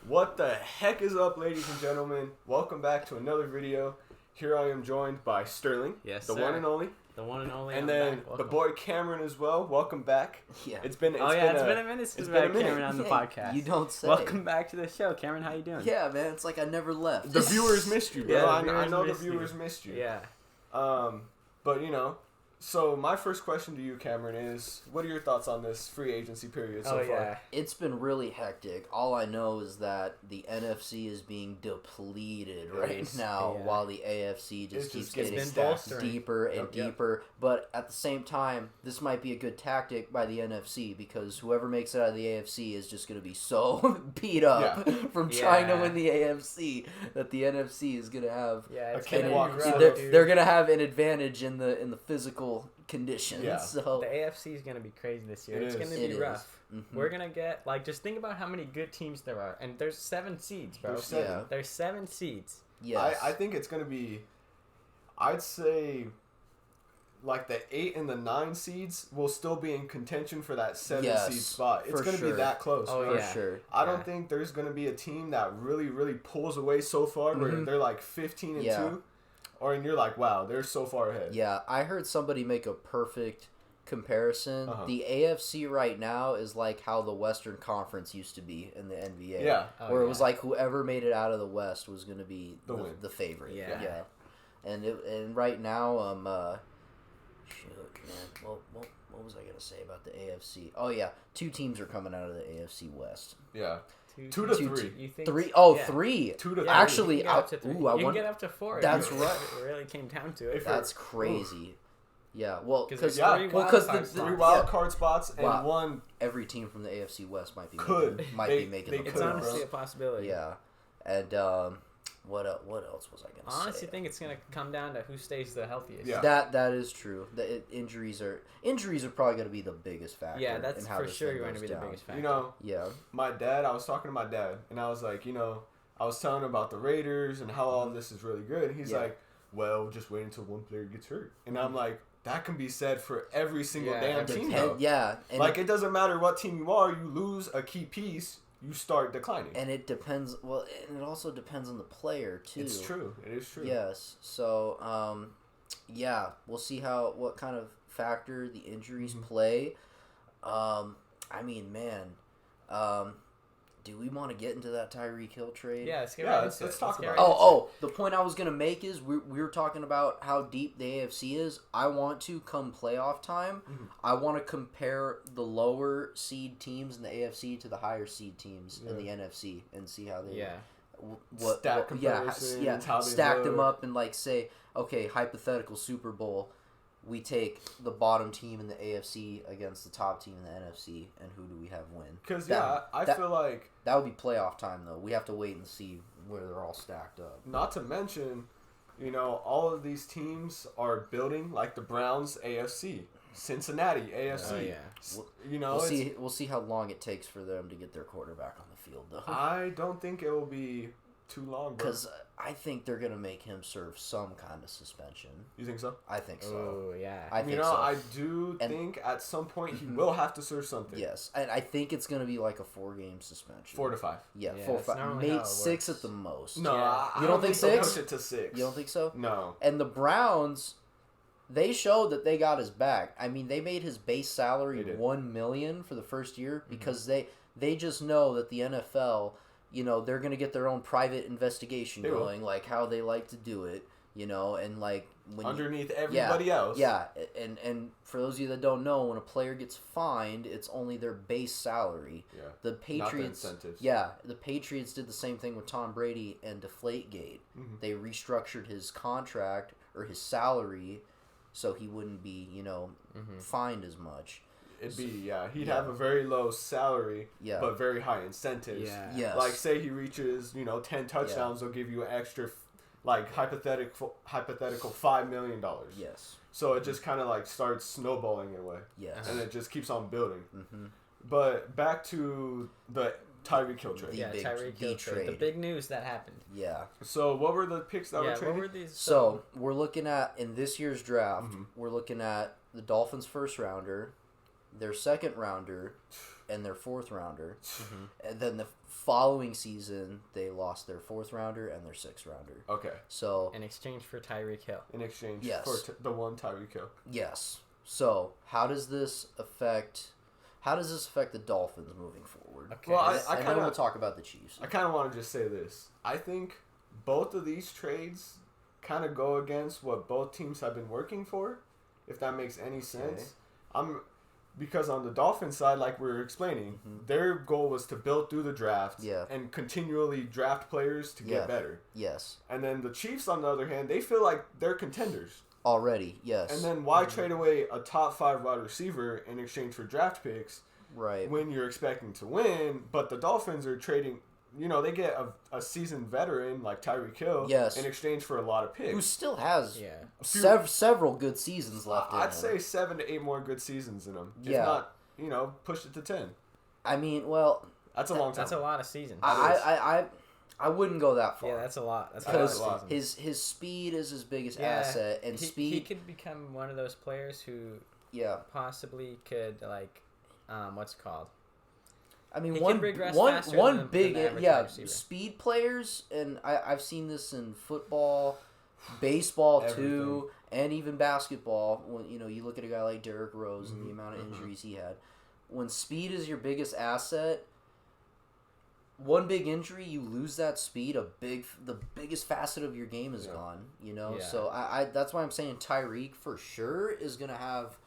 What the heck is up, ladies and gentlemen? Welcome back to another video. Here I am joined by Sterling, yes, the sir. one and only. The one and only. And then the boy Cameron as well. Welcome back. Yeah. It's been it's been a minute since we had Cameron on the podcast. You don't say. Welcome back to the show, Cameron. How you doing? Yeah, man. It's like I never left. The viewers missed you, bro. Yeah, I know the viewers missed you. Yeah. But you know, so my first question to you, Cameron, is what are your thoughts on this free agency period so far? It's been really hectic. All I know is that the NFC is being depleted right now, while the AFC just keeps getting deeper and deeper. But at the same time, this might be a good tactic by the NFC because whoever makes it out of the AFC is just going to be so beat up from trying to win the AFC that the NFC is going to have they're going to have an advantage in the physical conditions. Yeah. So the AFC is going to be crazy this year. It's going to be rough. Mm-hmm. We're going to get, just think about how many good teams there are. And there's 7 seeds, bro. There's 7 seeds. Yes. I think it's going to be, I'd say, the 8 and the 9 seeds will still be in contention for that 7 seed spot. It's going to be that close. Oh, for sure. I don't think there's going to be a team that really, really pulls away so far where they're 15 and 2. And you're like, wow, they're so far ahead. Yeah, I heard somebody make a perfect comparison. The AFC right now is like how the Western Conference used to be in the NBA. Yeah. Where it was like whoever made it out of the West was going to be the favorite. Yeah. And right now, shoot, man. What was I going to say about the AFC? Oh, yeah. 2 teams are coming out of the AFC West. Yeah. 2 to 3. You think 3? Oh, 3. 2 to 3. Actually, you can get up to 4. That's right. It really came down to it. That's crazy. Yeah, well, because the 3 wild card spots and one. Every team from the AFC West might be making the It's honestly a possibility. Yeah, and what else was I gonna say? I honestly think it's gonna come down to who stays the healthiest. Yeah. That is true. Injuries are probably gonna be the biggest factor. Yeah, that's for sure going to be the biggest factor. My dad. I was talking to my dad, and I was like, I was telling him about the Raiders and how all this is really good. And he's like, well, just wait until one player gets hurt, and I'm like. That can be said for every single damn team, though. Yeah. And it doesn't matter what team you are, you lose a key piece, you start declining. And it depends, and it also depends on the player, too. It's true. It is true. Yes. So, we'll see what kind of factor the injuries play. Do we want to get into that Tyreek Hill trade? Yeah, let's talk about it. The point I was going to make is we were talking about how deep the AFC is. I want to, come playoff time, I want to compare the lower seed teams in the AFC to the higher seed teams in the NFC and see how they stack them up and say, okay, hypothetical Super Bowl. We take the bottom team in the AFC against the top team in the NFC, and who do we have win? Because, I feel like... That would be playoff time, though. We have to wait and see where they're all stacked up. Not to mention, all of these teams are building, like the Browns, AFC. Cincinnati, AFC. We'll see how long it takes for them to get their quarterback on the field, though. I don't think it will be too long, because I think they're going to make him serve some kind of suspension. You think so? I think so. Oh, yeah. I think so. I do think at some point he will have to serve something. Yes, and I think it's going to be like a 4-game suspension. 4 to 5. Yeah 4 to 5. Maybe 6 at the most. No, you don't think 6? Push it to 6. You don't think so? No. And the Browns, they showed that they got his back. I mean, they made his base salary $1 million for the first year because they just know that the NFL. They're going to get their own private investigation going, like how they like to do it, and when underneath everybody else. Yeah, and for those of you that don't know, when a player gets fined, it's only their base salary. Yeah. The Patriots, not the incentives. Yeah, the Patriots did the same thing with Tom Brady and Deflategate. They restructured his contract or his salary so he wouldn't be, fined as much. It'd be, he'd have a very low salary, but very high incentives. Yeah. Like, say he reaches, 10 touchdowns, they'll give you an extra, hypothetical $5 million. Yes. So it just kind of, starts snowballing in a way. Yes. And it just keeps on building. But back to the Tyreek Hill trade. Tyreek Hill trade. The big news that happened. Yeah. So what were the picks that were traded? What were these? So we're looking at, in this year's draft, we're looking at the Dolphins' first rounder, their second rounder, and their fourth rounder. And then the following season, they lost their 4th rounder and their 6th rounder. Okay. So in exchange for Tyreek Hill. In exchange for the one Tyreek Hill. Yes. So how does this affect the Dolphins moving forward? Okay. Well, I then we'll talk about the Chiefs. I kind of want to just say this. I think both of these trades kind of go against what both teams have been working for, if that makes any sense. Because on the Dolphins side, like we were explaining, their goal was to build through the draft and continually draft players to get better. Yes. And then the Chiefs, on the other hand, they feel like they're contenders. Already, yes. And then why trade away a top 5 wide receiver in exchange for draft picks when you're expecting to win? But the Dolphins are trading... they get a seasoned veteran like Tyreek Hill in exchange for a lot of picks. Who still has several good seasons left in him. I'd say 7 to 8 more good seasons in him. If not, push it to 10. I mean, well... That's a long time. That's a lot of seasons. I wouldn't go that far. Yeah, that's a lot. That's because his speed is his biggest asset, and he could become one of those players who possibly could, what's it called? I mean, one big speed players, and I've seen this in football, baseball too, and even basketball. When you look at a guy like Derrick Rose and the amount of injuries he had, when speed is your biggest asset, one big injury, you lose that speed. The biggest facet of your game is gone. So I that's why I'm saying Tyreek for sure is gonna have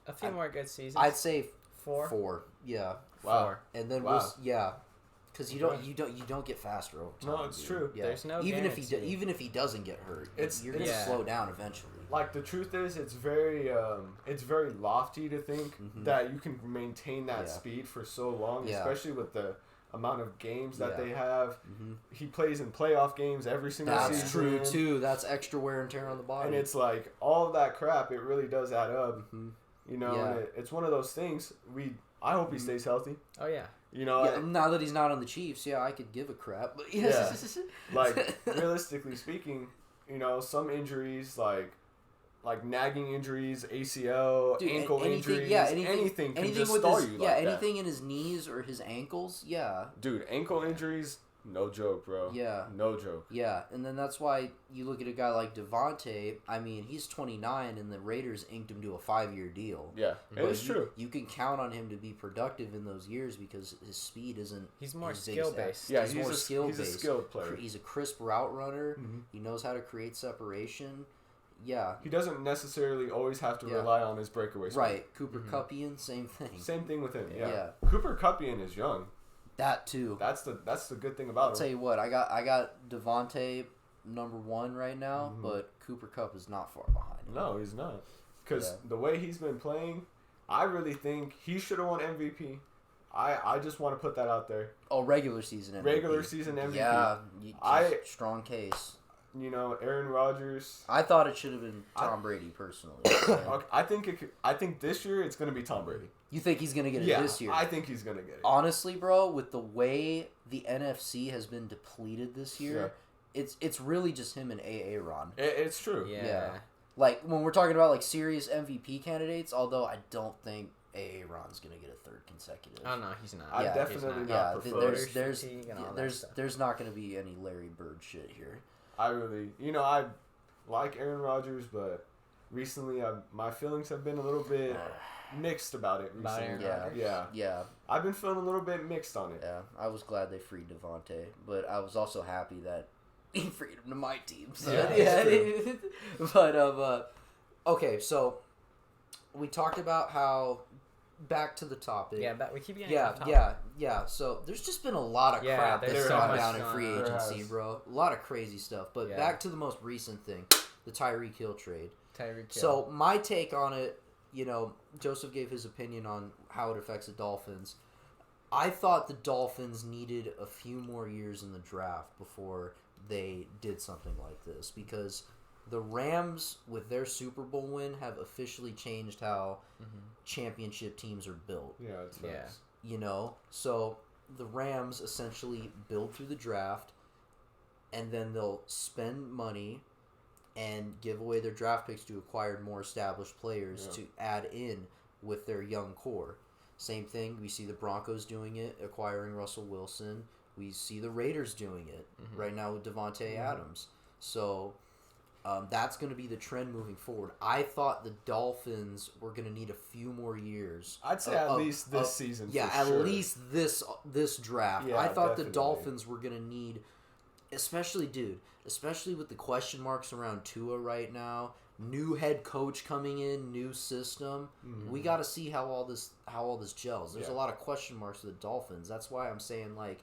a few more good seasons. I'd say 4. 4, yeah. Wow. 4. And then because you don't get faster over time. No, it's true. Yeah. There's no even guarantee. if he doesn't get hurt, you're gonna slow down eventually. Like the truth is, it's very lofty to think that you can maintain that speed for so long, especially with the amount of games that they have. He plays in playoff games every single season. That's true too. That's extra wear and tear on the body. And it's like all of that crap. It really does add up. And it's one of those things. I hope he stays healthy. Oh yeah. Now that he's not on the Chiefs, I could give a crap. But like realistically speaking, some injuries like nagging injuries, ACL, ankle injuries, anything can just stall you. Anything in his knees or his ankles. Yeah. Dude, ankle injuries, no joke, bro. Yeah. No joke. Yeah, and then that's why you look at a guy like Devontae. I mean, he's 29, and the Raiders inked him to a 5-year deal. Yeah, it's true. You can count on him to be productive in those years because his speed isn't. He's more skill based. Yeah, he's more skill based. He's a skilled player. He's a crisp route runner. He knows how to create separation. Yeah. He doesn't necessarily always have to rely on his breakaway speed. Right. Cooper Kuppian, same thing. Same thing with him. Yeah. Cooper Kuppian is young. That too. That's the good thing about him. I'll tell you what, I got Devontae number 1 right now, but Cooper Kupp is not far behind him. No, he's not. Because the way he's been playing, I really think he should have won MVP. I just want to put that out there. Oh, regular season MVP. Regular season MVP. Yeah, strong case. Aaron Rodgers. I thought it should have been Tom Brady personally. I think this year it's going to be Tom Brady. You think he's going to get it this year? I think he's going to get it. Honestly, bro, with the way the NFC has been depleted this year, it's really just him and Aaron. It's true. Yeah. Like when we're talking about like serious MVP candidates, although I don't think Aaron's going to get a 3rd consecutive. Oh no, he's not. I definitely not prefer. There's not going to be any Larry Bird shit here. I really, I like Aaron Rodgers, but recently my feelings have been a little bit mixed about it recently. Yeah. I've been feeling a little bit mixed on it. Yeah, I was glad they freed Devontae, but I was also happy that he freed him to my team. So but okay, so we talked about how. Back to the topic. Yeah, we keep getting off topic. Yeah. So there's just been a lot of crap that's gone down in free agency, bro. A lot of crazy stuff. But back to the most recent thing, the Tyreek Hill trade. So my take on it, Joseph gave his opinion on how it affects the Dolphins. I thought the Dolphins needed a few more years in the draft before they did something like this because the Rams, with their Super Bowl win, have officially changed how championship teams are built. Yeah, it's nice. So the Rams essentially build through the draft, and then they'll spend money and give away their draft picks to acquire more established players to add in with their young core. Same thing, we see the Broncos doing it, acquiring Russell Wilson We see the Raiders doing it right now with Devontae Adams. So that's going to be the trend moving forward. I thought the Dolphins were going to need a few more years. I'd say at least this season. Yeah, at least this draft. I thought the Dolphins were going to need, especially with the question marks around Tua right now. New head coach coming in, new system. We got to see how all this gels. There's a lot of question marks with the Dolphins. That's why I'm saying like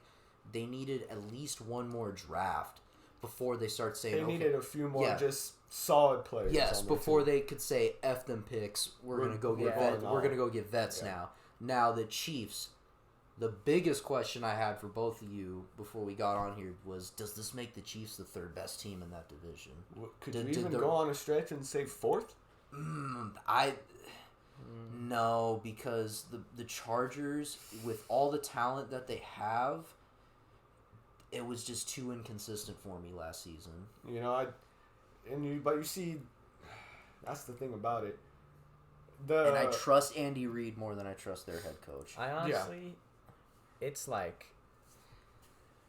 they needed at least one more draft before they start saying they needed a few more just solid players. Yes, before they could say F them picks. We're gonna go get vets. We're gonna go get vets now. Now the Chiefs. The biggest question I had for both of you before we got on here was, does this make the Chiefs the third best team in that division? Could you even go on a stretch and say fourth? No, because the Chargers, with all the talent that they have, it was just too inconsistent for me last season. You know, but you see, that's the thing about it. And I trust Andy Reid more than I trust their head coach. I honestly, it's like,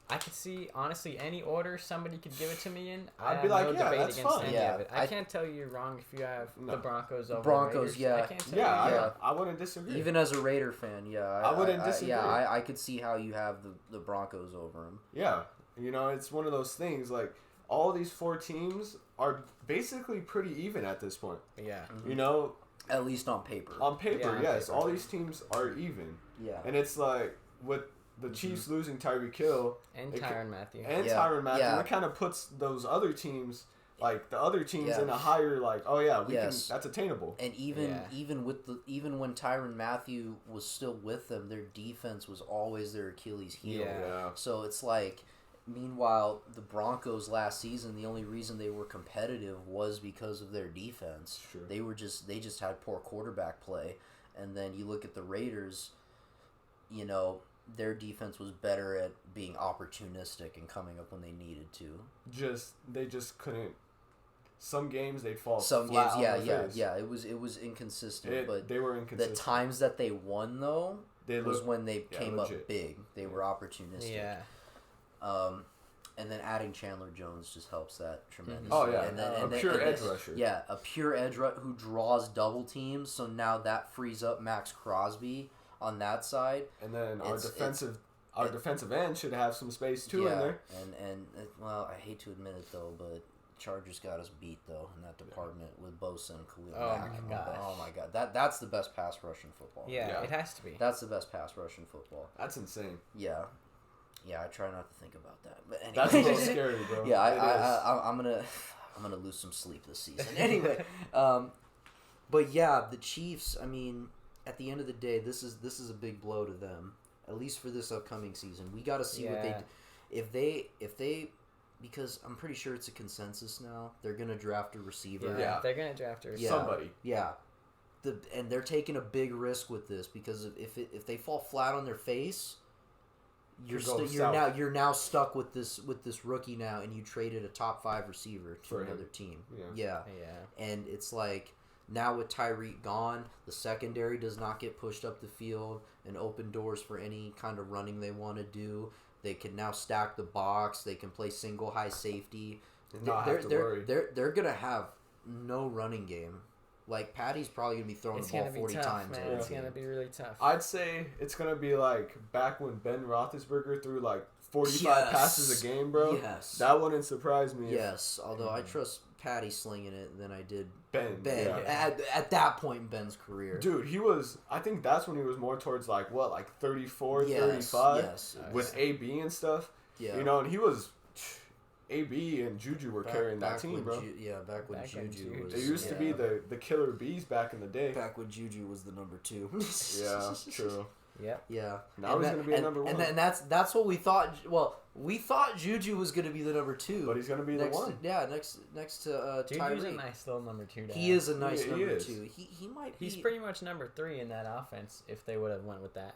I could see, honestly, any order somebody could give it to me in. I'd be like, that's fine. Any of it. I can't tell you you're wrong if you have the Broncos over Broncos, the Raiders. I can't tell you. I wouldn't disagree. Even as a Raider fan, I wouldn't disagree. I could see how you have the Broncos over them. Yeah. You know, it's one of those things, like, all these four teams are basically pretty even at this point. Yeah. You know? At least on paper. On paper, yes. All these teams are even. Yeah. And it's like, with the Chiefs losing Tyreek Hill and Tyrann Mathieu, it kind of puts those other teams, like the other teams, in a higher, like, oh yeah, we can. That's attainable. And even when Tyrann Mathieu was still with them, their defense was always their Achilles heel. Yeah. So it's like, meanwhile, the Broncos last season, the only reason they were competitive was because of their defense. Sure. They just had poor quarterback play, and then you look at the Raiders, you know. Their defense was better at being opportunistic and coming up when they needed to. They just couldn't. Some games they'd fall. Some games, It was inconsistent, but they were inconsistent. The times that they won though was when they came up big. They were opportunistic. Yeah. And then adding Chandler Jones just helps that tremendously. Oh yeah, and then, a pure edge rusher. Yeah, a pure edge rusher who draws double teams. So now that frees up Max Crosby on that side, and then our defensive end should have some space too in there. And well, I hate to admit it though, but Chargers got us beat though in that department with Bosa and Khalil Mack. Oh my god, that's the best pass rush in football. Yeah, it has to be. That's the best pass rush in football. That's insane. Yeah, I try not to think about that, but anyway. That's a little scary, bro. Yeah, I'm gonna lose some sleep this season. Anyway, but yeah, the Chiefs. I mean. At the end of the day, this is a big blow to them. At least for this upcoming season, we got to see what if they because I'm pretty sure it's a consensus now. They're gonna draft a receiver. Yeah, they're gonna draft a receiver. Somebody. Yeah, and they're taking a big risk with this because if they fall flat on their face, you're now stuck with this rookie now, and you traded a top 5 receiver to another team. Yeah, and it's like. Now with Tyreek gone, the secondary does not get pushed up the field and open doors for any kind of running they want to do. They can now stack the box. They can play single high safety. They're gonna have no running game. Like Patty's probably gonna be throwing the ball 40 times. Man. It's gonna be really tough. I'd say it's gonna be like back when Ben Roethlisberger threw like 45 passes a game, bro. Yes, that wouldn't surprise me. Yes, although I trust Patty slinging it than I did Ben. At that point in Ben's career. Dude, he was, I think that's when he was more towards like 34, 35 with AB and stuff. Yeah. You know, and he was, AB and Juju were carrying that team, bro. Back when Juju was. It used to be the killer bees back in the day. Back when Juju was the number 2. Yeah, true. Yep. Yeah. Now he's going to be a number 1. And that's what we thought. Well, we thought Juju was going to be the number 2. But he's going to be the 1. Next to Tyreek. Juju's a nice little number 2. He is a nice number 2. He might be. He's pretty much number 3 in that offense if they would have went with that.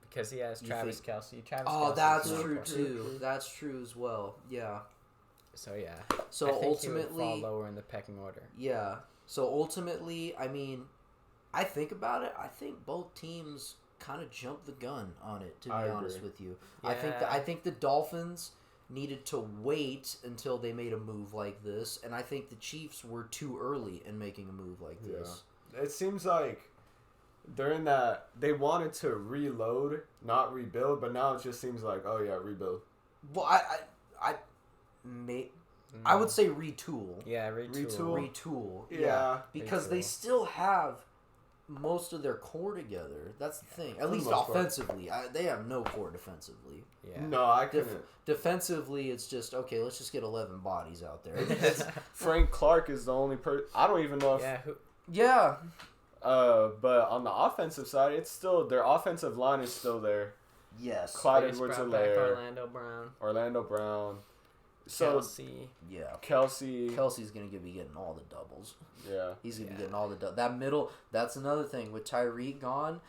Because he has Travis Kelce. That's true too. That's true as well. Yeah. So yeah. So I think ultimately, he would fall lower in the pecking order. Yeah. So ultimately, I mean, I think about it. I think both teams kind of jumped the gun on it, to be honest with you. Yeah. I think the Dolphins needed to wait until they made a move like this, and I think the Chiefs were too early in making a move like this. It seems like during that they wanted to reload, not rebuild, but now it just seems like, oh yeah, rebuild. Well, I would say retool. Yeah, retool. Yeah, because they still have most of their core together. That's the thing. At least offensively, they have no core defensively. Yeah. No, I couldn't. Defensively, it's just okay. Let's just get 11 bodies out there. Frank Clark is the only person. I don't even know if. Yeah. But on the offensive side, it's still their offensive line is still there. Yes. Clyde Edwards-Helaire. Orlando Brown. So Kelsey's gonna be getting all the doubles. Yeah, he's gonna be getting all the doubles. That middle. That's another thing with Tyreek gone.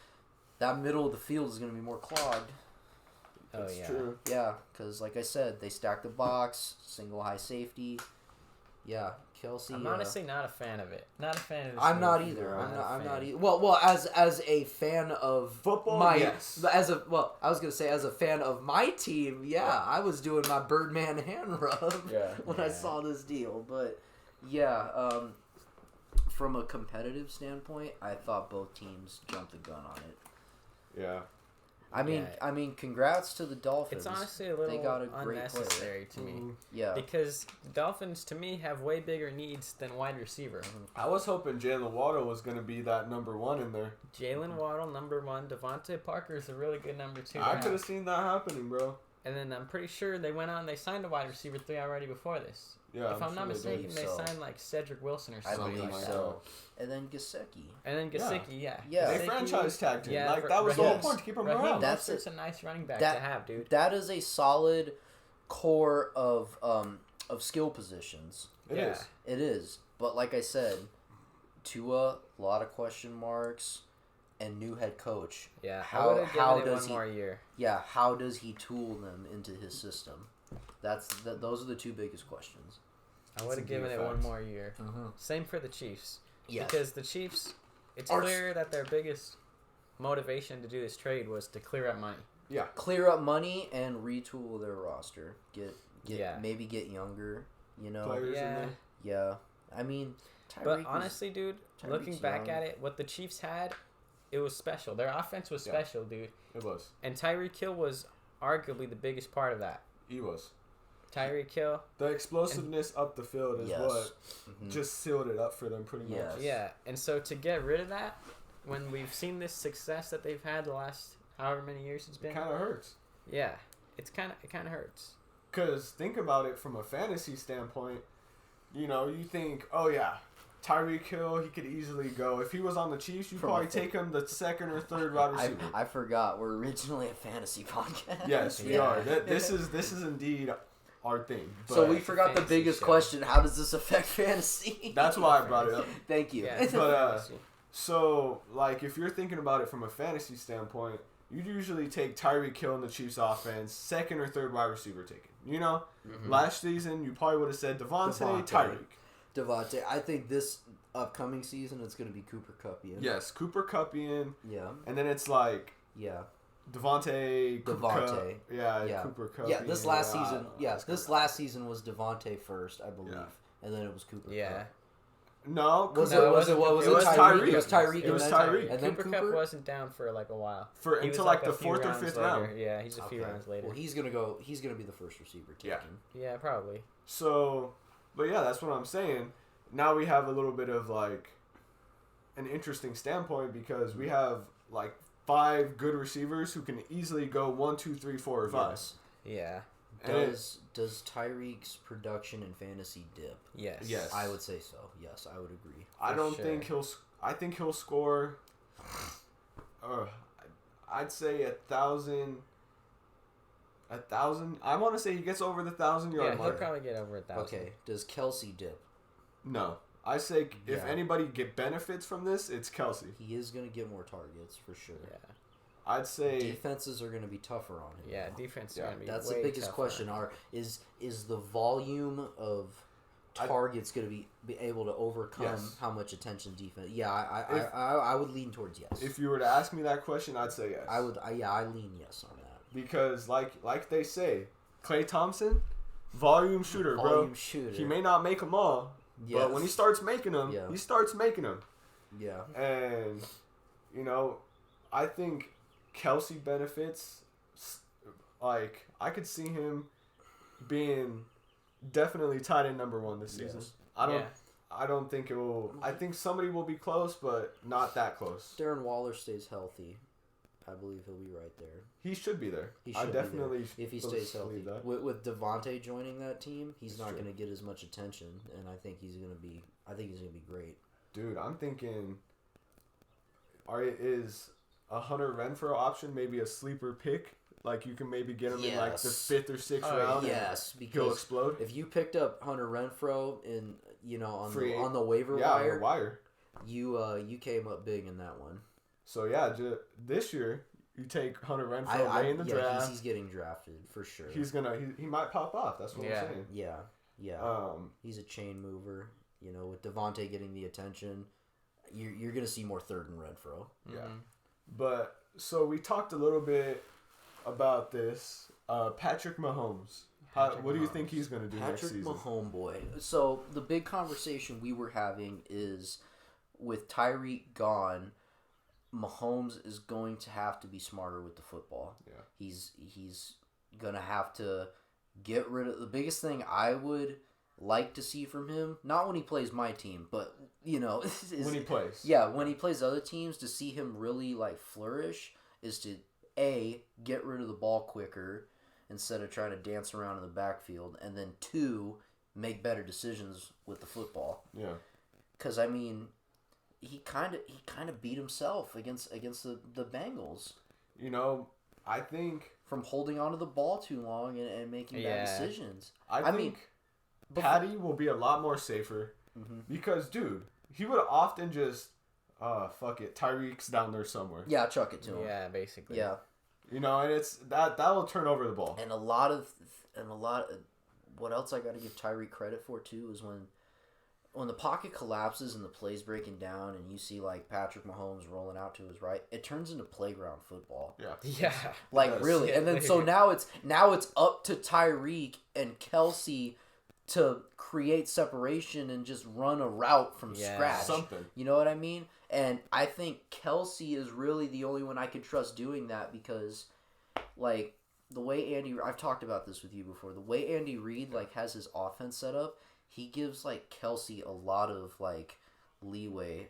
That middle of the field is gonna be more clogged. That's true. Yeah, because like I said, they stacked the box, single high safety. Yeah, Kelsey. I'm honestly not a fan of it. Not a fan of this. I'm not either. I'm not either. Well, as a fan of football, I was gonna say as a fan of my team, I was doing my Birdman hand rub when I saw this deal. But from a competitive standpoint, I thought both teams jumped the gun on it. Yeah. I mean, congrats to the Dolphins. It's honestly a little unnecessary to me. Yeah. Because the Dolphins, to me, have way bigger needs than wide receiver. I was hoping Jalen Waddle was going to be that number one in there. Jalen Waddle, number one. Devontae Parker's a really good number two. I could have seen that happening, bro. And then I'm pretty sure they went out and they signed a wide receiver 3 already before this. Yeah, if I'm not mistaken, they signed like Cedric Wilson or something. I believe so. And then Gesicki. Yeah. They franchise tagged him. That was the whole point, to keep him around. That's a nice running back to have, dude. That is a solid core of skill positions. It is. But like I said, Tua, a lot of question marks, and new head coach. Yeah, how does one more year? Yeah, how does he tool them into his system? Those are the two biggest questions. I would have given it one more year. Mm-hmm. Same for the Chiefs. Yes. Because the Chiefs, it's clear that their biggest motivation to do this trade was to clear up money. Yeah. Clear up money and retool their roster. Maybe get younger, Players in there. Yeah. I mean, but honestly, dude, looking back at it, what the Chiefs had, it was special. Their offense was special, dude. It was. And Tyreek Hill was arguably the biggest part of that. He was. Tyreek Hill. The explosiveness up the field is what just sealed it up for them pretty much. Yeah, and so to get rid of that, when we've seen this success that they've had the last however many years it's been. It kind of hurts. Yeah, it kind of hurts. Because think about it from a fantasy standpoint. You think, oh yeah, Tyreek Hill, he could easily go. If he was on the Chiefs, you'd probably take him the second or third wide receiver. I forgot. We're originally a fantasy podcast. Yes, we are. This is indeed our thing. So we forgot the biggest question. How does this affect fantasy? That's why I brought it up. Thank you. Yeah, but so like if you're thinking about it from a fantasy standpoint, you'd usually take Tyreek Hill in the Chiefs offense, second or third wide receiver taken. Last season you probably would have said Devontae, Tyreek. I think this upcoming season it's going to be Cooper Kuppian. Yes, Cooper Kuppian. Yeah. And then it's like Devontae. Yeah. Cooper Kupp. Yeah, this last season. Yeah, this last season was Devontae first, I believe, and then it was Cooper. Yeah. Kupp. No, was it Tyreek? It was Tyreek. It was Tyreek. And then Cooper Kupp wasn't down for like a while. Until like the 4th or 5th round. Yeah, he's a few rounds later. Well, he's gonna be the first receiver taken. Yeah, probably. So, but yeah, that's what I'm saying. Now we have a little bit of like an interesting standpoint because we have like 5 good receivers who can easily go 1, 2, 3, 4, or 5. Yes. Yeah. Does Tyreek's production in fantasy dip? Yes. I would say so. Yes, I would agree. I think he'll score. I'd say 1,000. 1,000. I want to say he gets over the 1,000-yard mark. He'll probably get over 1,000. Okay. Does Kelsey dip? No. I say if anybody benefits from this, it's Kelsey. He is going to get more targets for sure. Yeah. I'd say defenses are going to be tougher on him. Yeah, defense is going to be That's the biggest question. Is the volume of target's going to be able to overcome how much attention defense. Yeah, I would lean towards yes. If you were to ask me that question, I'd say yes. I lean yes on that. Because like they say, Klay Thompson, volume shooter, bro. He may not make them all, but when he starts making them, he starts making them. Yeah. And, I think Kelce benefits. Like, I could see him being definitely tight end number 1 this season. Yes. I don't think it will. I think somebody will be close, but not that close. Darren Waller stays healthy. I believe he'll be right there. He should be there. I definitely be there. If he stays healthy. With Devontae joining that team, he's not going to get as much attention, and I think he's going to be great. Dude, I'm thinking, is a Hunter Renfrow option maybe a sleeper pick? Like, you can maybe get him in, like, the 5th or 6th round. Yes, because he'll explode. If you picked up Hunter Renfrow on the waiver wire. On the wire. You came up big in that one. So, yeah, this year, you take Hunter Renfrow late in the draft. He's getting drafted, for sure. He might pop off. That's what I'm saying. Yeah. He's a chain mover. With Devontae getting the attention, you're going to see more third and Renfrow. Yeah. But, so we talked a little bit about this. Patrick Mahomes. What do you think he's going to do next season? Patrick Mahomes, boy. So the big conversation we were having is with Tyreek gone, Mahomes is going to have to be smarter with the football. Yeah. He's going to have to get rid of the biggest thing I would like to see from him, not when he plays my team, but when he plays. Yeah, when he plays other teams, to see him really like flourish is to get rid of the ball quicker instead of trying to dance around in the backfield, and then 2, make better decisions with the football. Yeah. Because he kind of beat himself against the Bengals. I think from holding onto the ball too long and making bad decisions. I think Patty will be a lot more safer because, dude, he would often just fuck it, Tyreek's down there somewhere. Yeah, chuck it to him. Yeah, basically. Yeah. And it's that will turn over the ball. And a lot of what else I got to give Tyreek credit for too is when the pocket collapses and the play's breaking down and you see like Patrick Mahomes rolling out to his right, it turns into playground football. Yeah. Yeah. Like really. And then so now it's up to Tyreek and Kelce to create separation and just run a route from scratch. Something. You know what I mean? And I think Kelce is really the only one I could trust doing that because, like, the way I've talked about this with you before, the way Andy Reid, like, has his offense set up, he gives, like, Kelce a lot of, like, leeway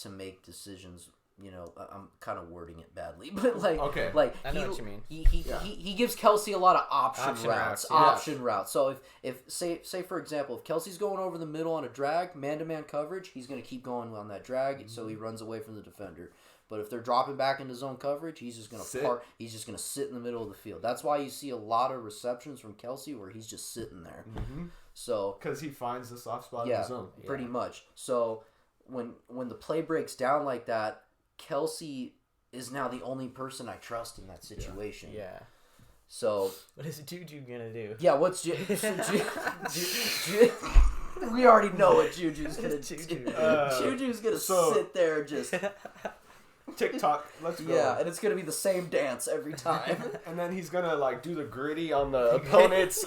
to make decisions. I'm kind of wording it badly, but like, okay. Like I know what you mean. He gives Kelce a lot of option routes. So if say for example, if Kelce's going over the middle on a drag, man-to-man coverage, he's going to keep going on that drag, so he runs away from the defender. But if they're dropping back into zone coverage, he's just going to park. He's just going to sit in the middle of the field. That's why you see a lot of receptions from Kelce where he's just sitting there. Mm-hmm. So because he finds the soft spot in the zone. Pretty much. So when the play breaks down like that, Kelce is now the only person I trust in that situation. Yeah. So what is Juju gonna do? Yeah, what's Juju? We already know what Juju's gonna do. Juju's gonna sit there just TikTok. Let's go. Yeah, and it's gonna be the same dance every time. And then he's gonna like do the gritty on the opponent's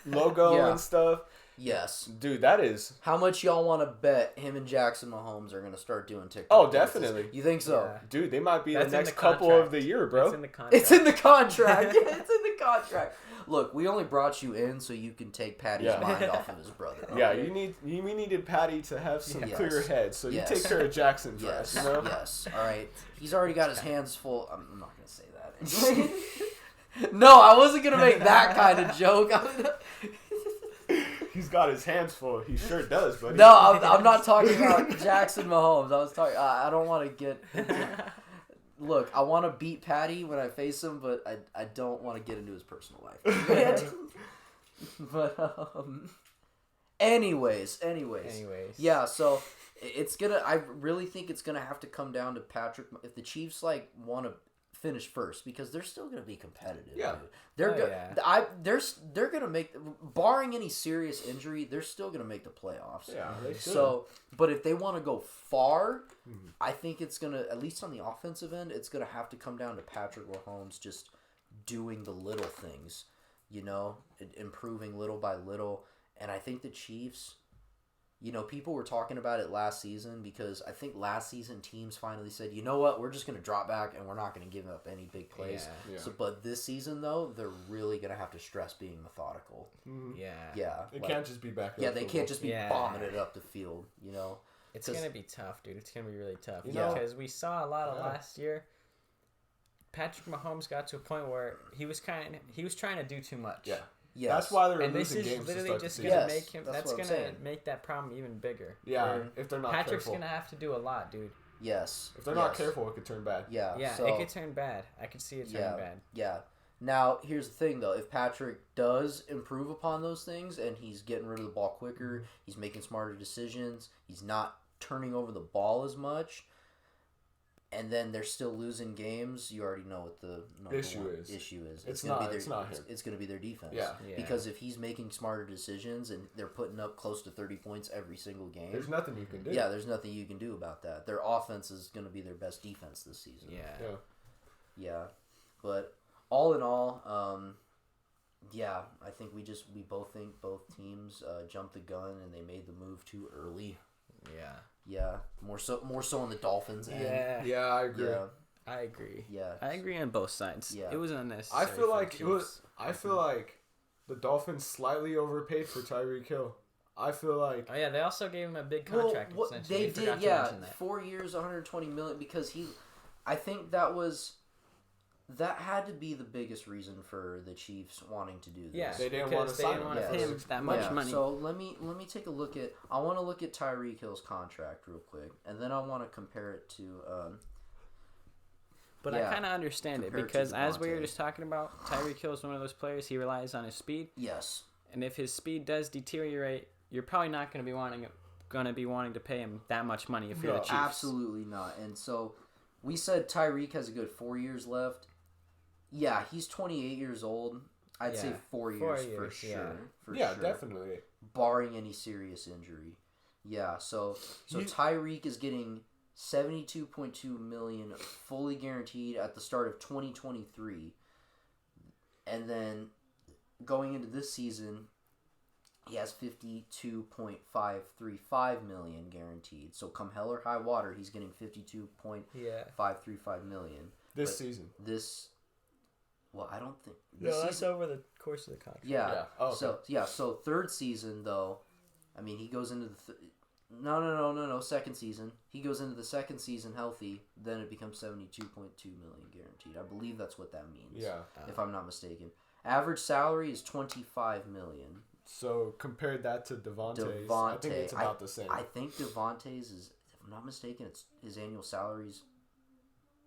logo and stuff. Yes. Dude, that is... How much y'all want to bet him and Jackson Mahomes are going to start doing TikTok? Oh, definitely. You think so? Yeah. Dude, they might be the next couple of the year, bro. It's in the contract. It's in the contract. It's in the contract. Look, we only brought you in so you can take Patty's mind off of his brother. Okay? Yeah, we needed Patty to have some clear head, so you take care of Jackson first, you know? Yes, all right. He's already got his hands full. I'm not going to say that. No, I wasn't going to make that kind of joke. He's got his hands full. He sure does, buddy. No, I'm not talking about Jackson Mahomes. I was talking. I don't want to get into... Look, I want to beat Patty when I face him, but I don't want to get into his personal life. But anyways. Yeah, so it's gonna. I really think it's gonna have to come down to Patrick. If the Chiefs like want to finish first because they're still going to be competitive. Yeah. Dude. They're going to make, barring any serious injury, they're still going to make the playoffs. Yeah, they should. So, but if they want to go far, I think it's going to, at least on the offensive end, it's going to have to come down to Patrick Mahomes just doing the little things, improving little by little. And I think the Chiefs, people were talking about it last season because I think last season teams finally said, you know what, we're just going to drop back and we're not going to give up any big plays. Yeah. So, but this season, though, they're really going to have to stress being methodical. Yeah. It can't just be back. Yeah, they can't just be bombing it up the field, It's going to be tough, dude. It's going to be really tough. Because we saw a lot of last year. Patrick Mahomes got to a point where he was trying to do too much. Yeah. Yes. That's why they're and losing games. And this is literally just going to make him. That's going to make that problem even bigger. Yeah, if they're not Patrick's careful. going to have to do a lot, dude. Yes. If they're not careful, it could turn bad. Yeah. Yeah, so, it could turn bad. I could see it turning bad. Yeah. Now, here's the thing, though. If Patrick does improve upon those things and he's getting rid of the ball quicker, he's making smarter decisions, he's not turning over the ball as much, and then they're still losing games, you already know what the issue is. It's not him. It's going to be their defense. Yeah. Because if he's making smarter decisions and they're putting up close to 30 points every single game, there's nothing you can do. Yeah, there's nothing you can do about that. Their offense is going to be their best defense this season. Yeah. But all in all, I think we both think both teams jumped the gun and they made the move too early. Yeah, more so on the Dolphins end. Yeah, I agree. I agree. Yeah, I agree on both sides. Yeah, it was unnecessary. I feel like the Dolphins slightly overpaid for Tyreek Hill. I feel like. Oh yeah, they also gave him a big contract. They did. Yeah, 4 years, $120 million because I think that had to be the biggest reason for the Chiefs wanting to do this. Yeah, they didn't want to sign him that much money. So let me take a look at. I want to look at Tyreek Hill's contract real quick, and then I want to compare it to. But I kind of understand it because as we were just talking about, Tyreek Hill is one of those players. He relies on his speed. Yes. And if his speed does deteriorate, you're probably not going to be wanting to pay him that much money if you're the Chiefs. Absolutely not. And so we said Tyreek has a good 4 years left. Yeah, he's 28 years old. I'd say 4 years for sure. Yeah, definitely. Barring any serious injury. Yeah, so Tyreek is getting $72.2 million fully guaranteed at the start of 2023. And then going into this season, he has $52.535 million guaranteed. So come hell or high water, he's getting $52.535 million. This season. Well, I don't think. That's over the course of the contract. Yeah. Oh, okay. So third season though, I mean he goes into the no second season. He goes into the second season healthy. Then it becomes $72.2 million guaranteed. I believe that's what that means. Yeah. If I'm not mistaken, average salary is $25 million. So compared that to Devontae's, I think it's about the same. I think Devontae's is, if I'm not mistaken, it's his annual salaries.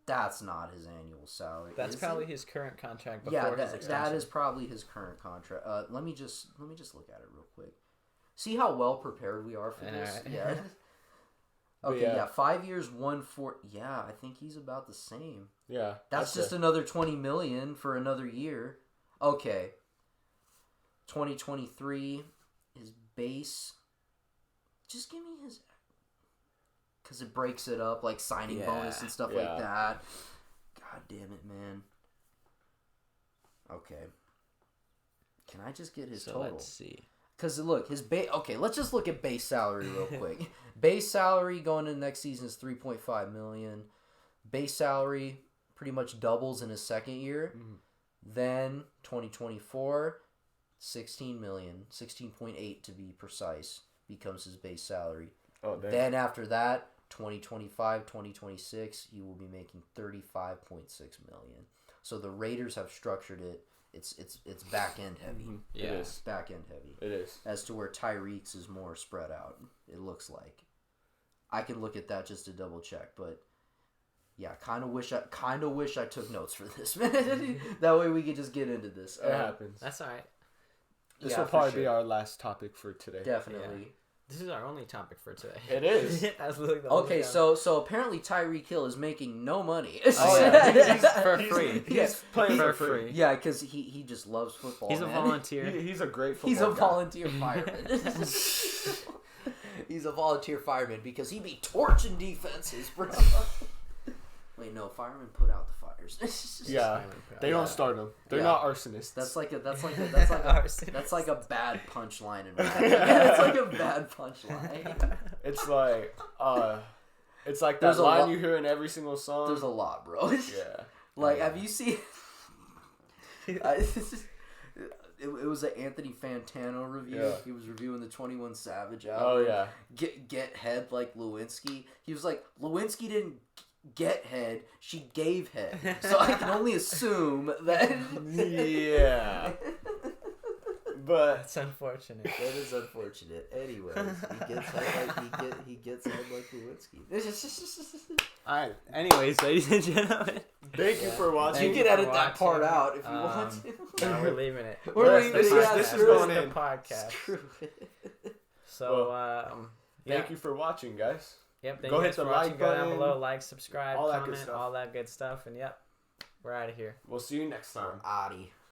That's not his annual salary. That's probably his current contract before his extension. That is probably his current contract. Let me just look at it real quick. See how well prepared we are for this? Yeah. Okay, 5 years, 1/4. Yeah, I think he's about the same. Yeah. That's just another $20 million for another year. Okay. 2023, his base. Just give me his. Because it breaks it up, like signing bonus and stuff like that. God damn it, man. Okay. Can I just get his total? Let's see. Because look, his base. Okay, let's just look at base salary real quick. Base salary going into next season is $3.5 million. Base salary pretty much doubles in his second year. Mm-hmm. Then 2024, $16 million, 16.8 to be precise, becomes his base salary. Oh, then after that, 2025, 2026, he will be making $35.6 million. So the Raiders have structured it. It's back end heavy. Mm-hmm. Yeah. It is back end heavy. It is. As to where Tyreek's is more spread out. It looks like. I can look at that just to double check, but yeah, kind of wish I took notes for this. That way we could just get into this. It happens. That's all right. This will probably be our last topic for today. Definitely. This is our only topic for today. It is. That's literally the okay, so apparently Tyreek Hill is making no money. Oh yeah, he's for free. He's playing for free. Yeah, because he just loves football. He's a volunteer. He's a great football He's a guy. volunteer fireman. He's a volunteer fireman because he be torching defenses, bro. Wait, no, firemen put out the fires. Yeah, they don't start them. They're not arsonists. That's like a bad punchline in rap. That's like a bad punchline. It's like that line you hear in every single song. There's a lot, bro. Yeah. Like, have you seen? It was an Anthony Fantano review. Yeah. He was reviewing the 21 Savage album. Oh yeah. Get head like Lewinsky. He was like, Lewinsky didn't get head, she gave head. So I can only assume that. Yeah. But that's unfortunate. That is unfortunate. Anyways, he gets head like Lewinsky. Alright. Anyways, ladies and gentlemen, thank you for watching. You can edit that part out if you want to. No, we're leaving it. This is going in the podcast. So thank you for watching, guys. Yep. Go hit the like button. Go down below, like, subscribe, all comment, that good stuff. all that good stuff, and yep, we're out of here. We'll see you next time. Adi.